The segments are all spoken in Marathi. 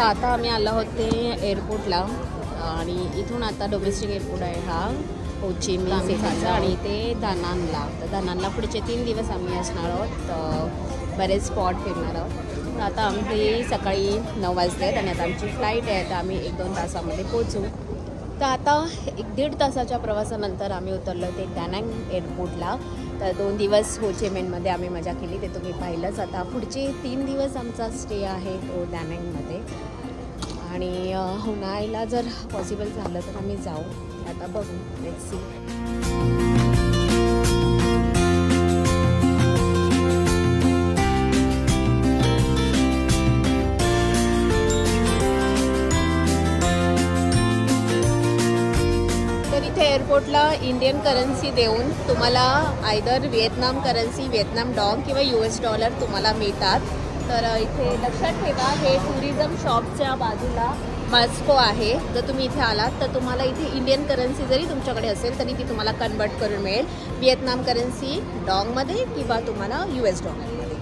तर आता आम्ही आलो होते एअरपोर्टला आणि इथून आता डोमेस्टिक एअरपोर्ट आहे हा हो ची मिन्ह सिटीचा आणि ते दानानला. तर दानानला पुढचे 3 दिवस आम्ही असणार आहोत. तर बरेच स्पॉट फिरणार आहोत. तर आता आमची सकाळी 9 वाजले आहेत आणि आता आमची फ्लाईट आहे. तर आम्ही 1-2 तासामध्ये पोहोचू. तर आता 1-1.5 तासाच्या प्रवासानंतर आम्ही उतरलो ते दानांग एअरपोर्टला. तर 2 दिवस हो ची मिन्हमध्ये आम्ही मजा केली, ते तुम्ही पाहिलंच. आता पुढचे 3 दिवस आमचा स्टे आहे तो दानांगमध्ये आणि उन्हाळ्याला जर पॉसिबल झालं तर आम्ही जाऊ. आता बघू, लेट्स सी. एअरपोर्टला इंडियन करन्सी देऊन तुम्हाला either Vietnam currency, Vietnam dong किंवा $US तुम्हाला मिळतात. तर इथे लक्षात ठेवा, हे टुरिझम शॉपच्या बाजूला मस्को आहे. जर तुम्ही इथे आलात तर तुम्हाला इथे इंडियन करन्सी जरी तुमच्याकडे असेल तरी ती तुम्हाला कन्वर्ट करून मिळेल व्हिएतनाम करन्सी डॉंगमध्ये किंवा तुम्हाला US डॉलरमध्ये.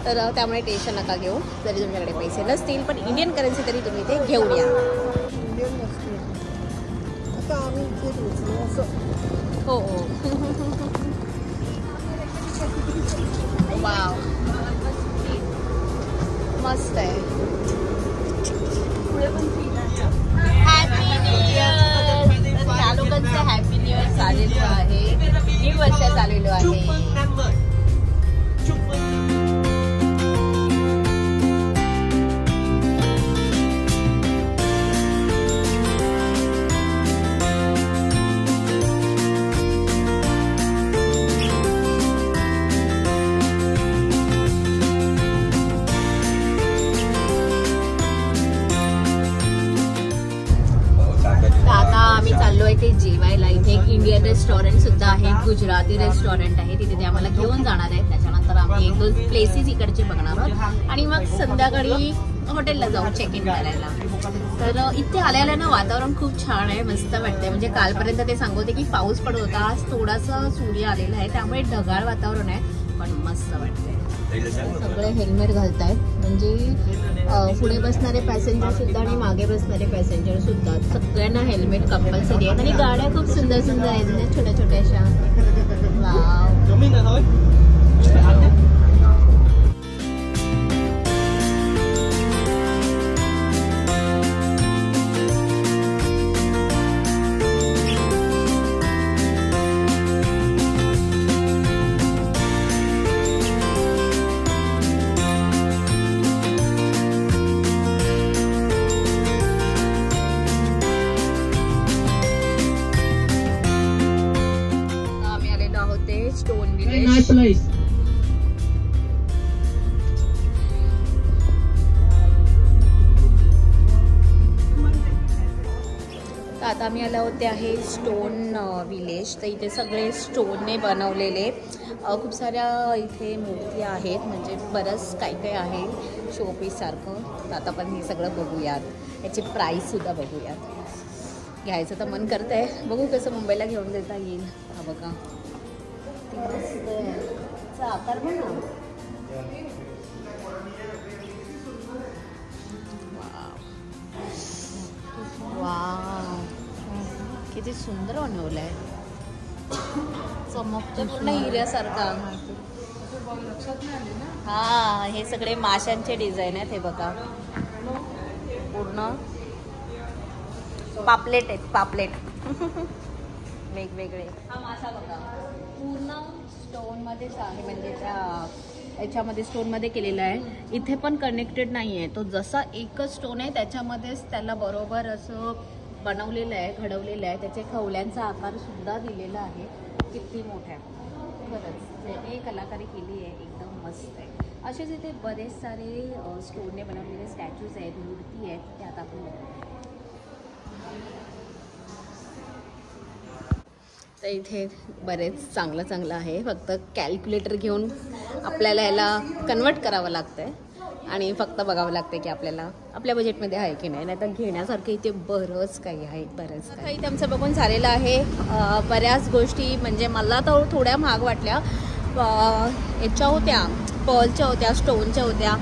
तर त्यामुळे टेन्शन नका घेऊ जरी तुमच्याकडे पैसे नसतील, पण इंडियन करन्सी तरी तुम्ही इथे घेऊन या. हो हो. वाव, मस्त आहे. Happy new year. त्या लोकांचं हॅपी न्यू इयर चाललेलो आहे, न्यू वर्ष चाललेलो आहे. ते जेवायला इथे एक इंडियन रेस्टॉरंट सुद्धा आहे, गुजराती रेस्टॉरंट आहे, तिथे ते आम्हाला घेऊन जाणार आहेत. त्याच्यानंतर आम्ही 1-2 प्लेसेस इकडचे बघणार आहोत आणि मग संध्याकाळी हॉटेलला जाऊ चेक इन करायला. तर इथे आल्याला ना वातावरण खूप छान आहे, मस्त वाटतंय. म्हणजे कालपर्यंत ते सांगते की पाऊस पडत होता, आज थोडासा सूर्य आलेला आहे, त्यामुळे ढगाळ वातावरण आहे, पण मस्त वाटतंय. सगळे हेल्मेट घालतायत, म्हणजे पुढे बसणारे पॅसेंजर सुद्धा आणि मागे बसणारे पॅसेंजर सुद्धा, सगळ्यांना हेल्मेट कंपल्सरी आहेत. आणि गाड्या खूप सुंदर सुंदर आहेत ना, छोट्या छोट्याशा. Stone village. आता आम्ही आलो होते आहे स्टोन विलेज. तर इथे सगळे स्टोनने बनवलेले खूप साऱ्या इथे मूर्ती आहेत, म्हणजे बरंच काय काय आहे शोपीस सारखं. तर आता पण हे सगळं बघूयात, याची प्राईस सुद्धा बघूयात. घ्यायचं तर मन करत आहे, बघू कसं मुंबईला घेऊन देता येईल. हा बघा, आकार पण ना. वाव, किती सुंदर बनवलंय, चमकतो पूर्ण हिऱ्यासारखा. हा, हे सगळे माशांचे डिझाईन आहेत. हे बघा, पूर्ण पापलेट आहेत, पापलेट वेगवेगळे. हा मासा बघा, पूर्ण स्टोनमध्येच आहे, म्हणजे त्या याच्यामध्ये स्टोनमध्ये केलेला आहे. इथे पण कनेक्टेड नाही आहे, तो जसा एकच स्टोन आहे त्याच्यामध्येच त्याला बरोबर असं बनवलेलं आहे, घडवलेलं आहे. त्याचे खवल्यांचा आकार सुद्धा दिलेला आहे, किती मोठा आहे. खरंच जे कलाकारी केली आहे एकदम मस्त आहे. असेच इथे बरेच सारे स्टोनने बनवलेले स्टॅच्यूज आहेत, मूर्ती आहेत, त्या आता आपण बघू. तर इथे बरेच चांगलं आहे, फक्त कॅल्क्युलेटर घेऊन आपल्याला याला कन्वर्ट करावं लागतं आहे आणि फक्त बघावं लागतं की आपल्याला आपल्या बजेटमध्ये आहे की नाही. नाही तर घेण्यासारखं इथे बरंच काही आहे, बरंच काही. इथे आमचं बघून झालेलं आहे. बऱ्याच गोष्टी म्हणजे मला तर थोड्या महाग वाटल्या. याच्या होत्या, पर्लच्या होत्या, स्टोनच्या होत्या,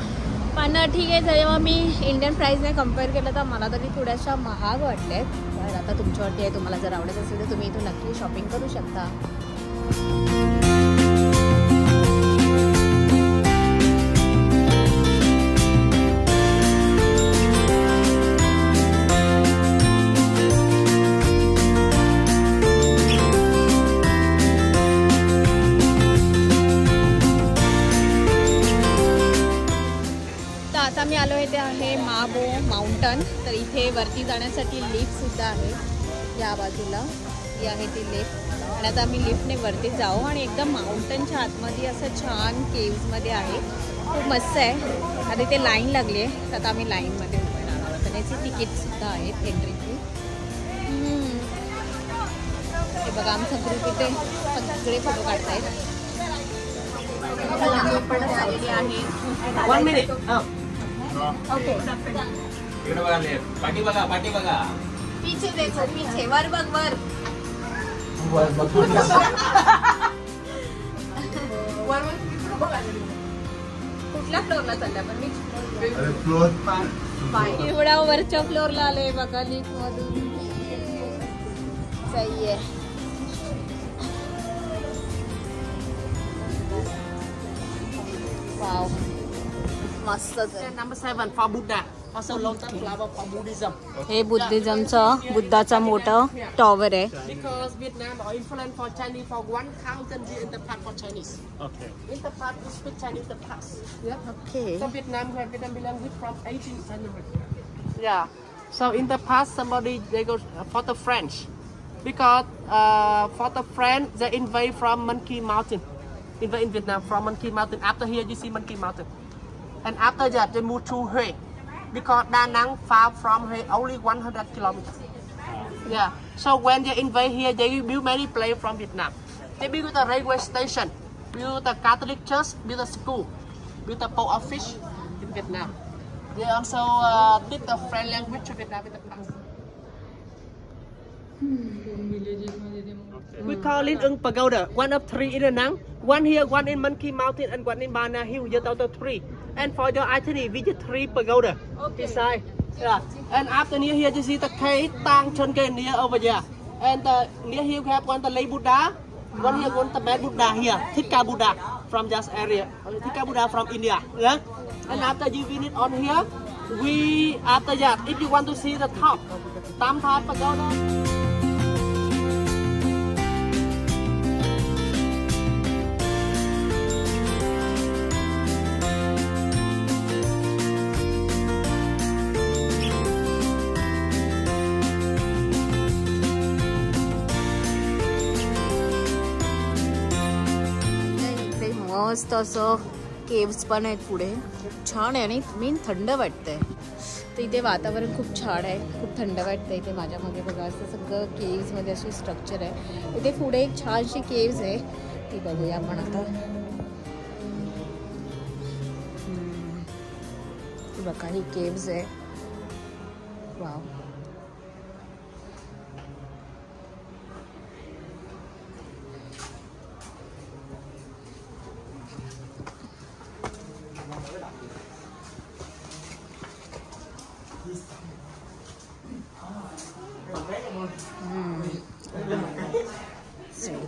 पण ठीक आहे, जेव्हा मी इंडियन प्राईसने कम्पेअर केलं तर मला तरी थोड्याशा महाग वाटल्या. तर आता तुमच्यावरती आहे, तुम्हाला जर आवडत असेल तर तुम्ही इथून नक्की शॉपिंग करू शकता. आता मी आलो आहे ते आहे माबो माउंटन. तर इथे वरती जाण्यासाठी लिफ्टसुद्धा आहे. या बाजूला ही आहे ती लिफ्ट. आणि आता आम्ही लिफ्टने वरती जाऊ आणि एकदम माउंटनच्या आतमध्ये असं छान केव्जमध्ये आहे. खूप मस्त आहे. आता इथे लाईन लागली आहे, तर आता आम्ही लाईनमध्ये उभे राहणार आहोत. त्याची तिकीटसुद्धा आहेत एंट्रीची. हे बघा आमचा ग्रुप इथे सगळे फोटो काढतायत. आलेली आहे. 1 minute. ओके, पाठी बघा. पीछे देखो, पीछे वर बघ वर. कुठल्या फ्लोअरला चालल्या पण मी? एवढ्या वरच्या फ्लोअरला आले बघा लिफ्ट मधून. सही आहे. वाव, मस्तच आहे. Number 7 for Buddha. Also lotus flower for Buddhism. हे बुद्धिझमचं बुद्धाचा मोठं टॉवर आहे. Because Vietnam are influenced for Chinese for 1000 years in the past for Chinese. Okay. In the past we speak Chinese the past. Yeah. Okay. So Vietnam belongs from 18th century. Yeah. So in the past somebody they go for the French. Because for the French they invade from Monkey Mountain. Invade in Vietnam from Monkey Mountain. After here you see Monkey Mountain. And after that they move to Hue. Because Da Nang far from Hue only 100 kilometers. Yeah. So when they invade here, they build many places from Vietnam. They build the railway station, build the Catholic church, build the school, build the port office in Vietnam. They also did the French language to Vietnam in the past. We call Linh Ung Pagoda, one of 3 in Da Nang. One here, one in Monkey Mountain, and one in Bana Hill. You total 3. And for your itinerary, visit 3 pagoda. Okay. Inside. Yeah. And after near here, you see the cave Tang Chon Ke near over there. And near here we have one the Lay Buddha. One here, one the Bad Buddha here. Thika Buddha from just area. Thika Buddha from India. Yeah. And after you visit on here, after that, if you want to see the top, Tam Thai Pagoda. मस्त असं केव्स पण आहेत पुढे. छान आहे आणि मेन थंड वाटतंय. तर इथे वातावरण खूप छान आहे, खूप थंड वाटतं इथे. माझ्या मागे बघा असं सगळं केव्समध्ये अशी स्ट्रक्चर आहे. इथे पुढे एक छानशी केव्स आहे, ती बघूया आपण आता. बघा ही केव्स आहे. Wow,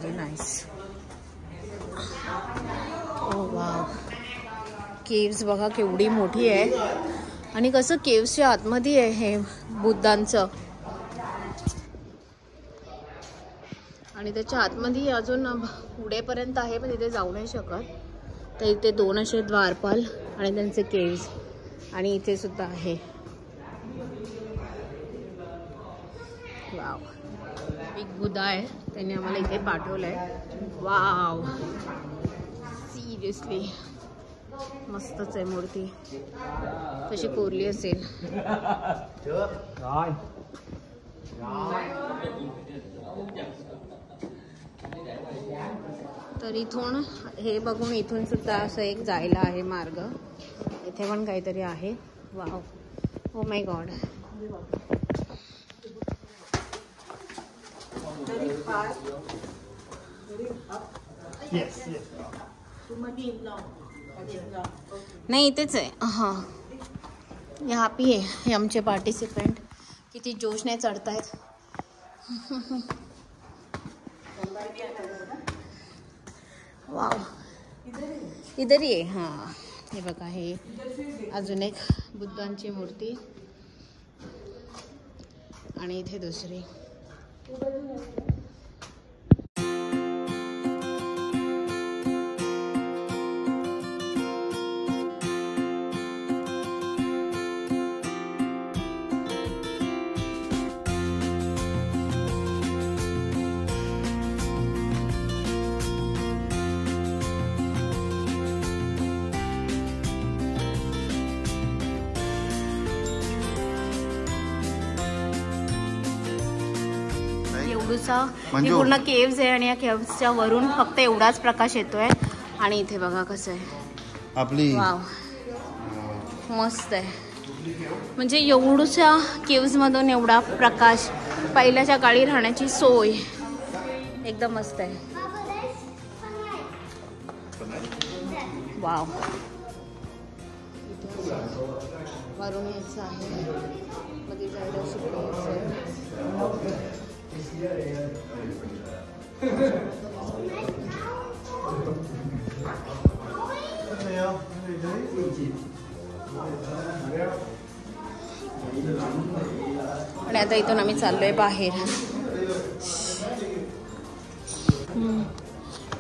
very nice. Oh wow. Caves बघा केवढी मोठी आहे. आणि कसं केव्सच्या आतमध्ये आहे हे बुद्धांचं. आणि त्याच्या आतमध्ये अजून पुढेपर्यंत आहे, पण इथे जाऊ नाही शकत. तर इथे 2 असे द्वारपाल आणि त्यांचे केव्स. आणि इथे सुद्धा आहे. वाव, एक बुद्धा आहे, त्यांनी आम्हाला इथे पाठवलंय. वाव, सिरियसली मस्तच आहे मूर्ती. कशी कोरली असेल. तर इथून हे बघून इथून सुद्धा असं एक जायला आहे मार्ग. इथे पण काहीतरी आहे. Wow, oh my God. Yes, yes. नाही इथेच आहे. हां यहाँ पे आहे हे आमचे पार्टिसिपेंट. किती जोशने चढतायत. वाव इधर ये. हां हे बघा हे अजून एक बुद्धांची मूर्ती आणि इथे दुसरी. ही पूर्ण केव्स आहे आणि या केव्सच्या वरून फक्त एवढाच प्रकाश येतोय. आणि इथे बघा कसं आहे आपली. वाव मस्त आहे. म्हणजे एवढ्याशा केव्स मधून एवढा प्रकाश. पहिल्याच्या काळी राहण्याची सोय एकदम मस्त आहे. वाव वरून यायचं आहे. मध्ये जायला शिकायचं आहे. आणि आता इथून आम्ही चाललोय बाहेर.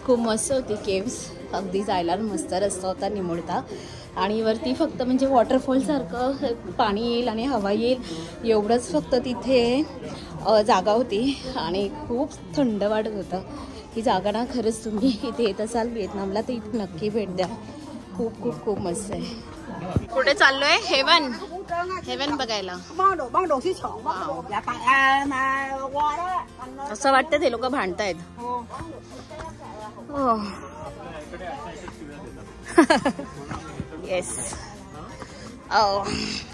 खूप मस्त होती केव्स. अगदी जायला मस्त रस्ता होता निमुळता. आणि वरती फक्त म्हणजे वॉटरफॉल सारखं पाणी येईल आणि हवा येईल एवढंच फक्त तिथे जागा होती. आणि खूप थंड वाटत होतं. ही जागा ना खरंच तुम्ही इथे येत असाल व्हिएतनामला तर इथे नक्की भेट द्या. खूप खूप खूप मस्त आहे. कुठे चाललोय? हेवन. हेवन बघायला. असं वाटतं ते लोक भांडतायत. येस.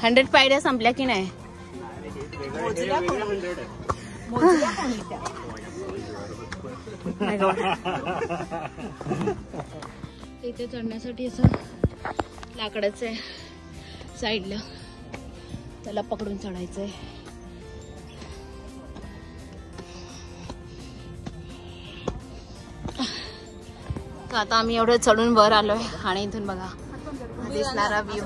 100 पायऱ्या संपल्या की नाही? इथे चढण्यासाठी असं लाकडाच आहे साईडला. त्याला पकडून चढायचंय. आता आम्ही एवढं चढून वर आलोय आणि इथून बघा दिसणारा व्ह्यू.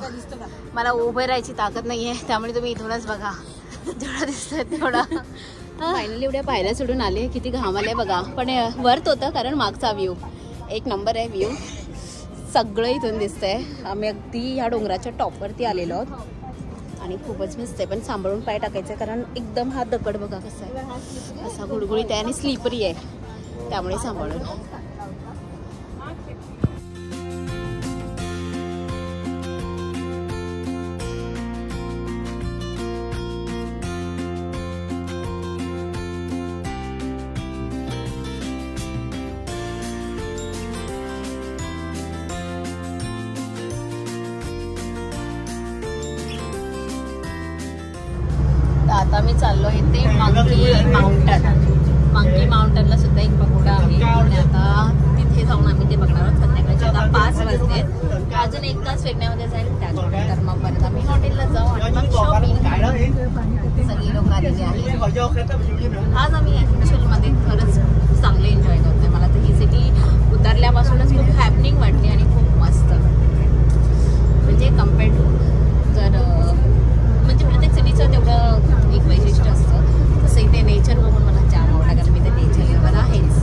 मला उभं राहायची ताकद नाहीये त्यामुळे तुम्ही इथूनच बघा. जेवढा दिसतोय तेवढा. फायनली एवढ्या पायऱ्या चढून आले. किती घाम आले बघा. पण वर्थ होतं कारण मागचा व्ह्यू एक नंबर आहे. व्ह्यू सगळं इथून दिसतंय. आम्ही अगदी ह्या डोंगराच्या टॉपवरती आलेलो आहोत आणि खूपच मस्त आहे. पण सांभाळून पाय टाकायचं कारण एकदम हा दगड बघा कसा आहे. असा गुळगुळीत आहे आणि स्लिपरी आहे त्यामुळे सांभाळून. आता मी चाललो इथे मंकी माउंटन. मंकी माउंटनला सुद्धा एक पगोडा आहे आणि आता तिथे जाऊन आम्ही ते बघणार आहोत. संध्याकाळचे आता 5 वाजले. अजून 1 तास फिरण्यामध्ये जाईल. त्याच्यानंतर मग परत आम्ही हॉटेलला जाऊ आणि मग शॉपिंग. सगळी लोक आलेली आहेत. आज आम्ही ॲक्च्युअलमध्ये खरंच चांगले एन्जॉय करतोय. मला तर ही सिटी उतरल्यापासूनच खूप हॅपनिंग वाटली आणि खूप मस्त. म्हणजे कम्पेअर्ड टू जर म्हणजे प्रत्येक सिटीचं तेवढं एक वैशिष्ट्य असतं तसं इथे नेचर बघून मला जाम आवडलं कारण मी ते नेचर लवर आहेच.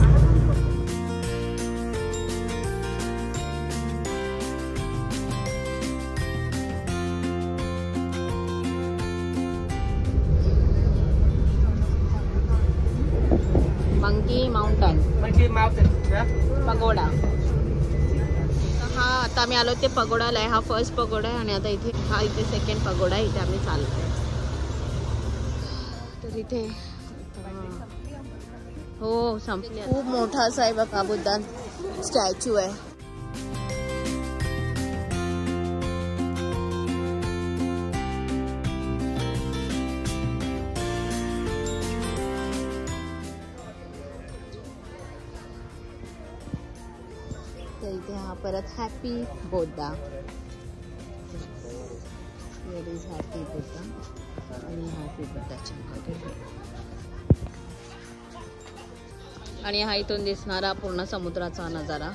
Monkey mountain pagoda. हा आता आम्ही आलो ते पगोडाला आहे. हा फर्स्ट पगोडा आहे आणि आता इथे हा इथे सेकंड पगोडा आहे. इथे आम्ही चाललो. तर इथे हो संपले. खूप मोठा असा आहे बघा बुद्धां स्टॅच्यू आहे. इथे हा परत हॅपी बोद्धा, हिअर इज हॅपी बोद्धा आणि हॅपी बोद्धाच्या आणि हा इथून दिसणारा पूर्ण समुद्राचा नजारा.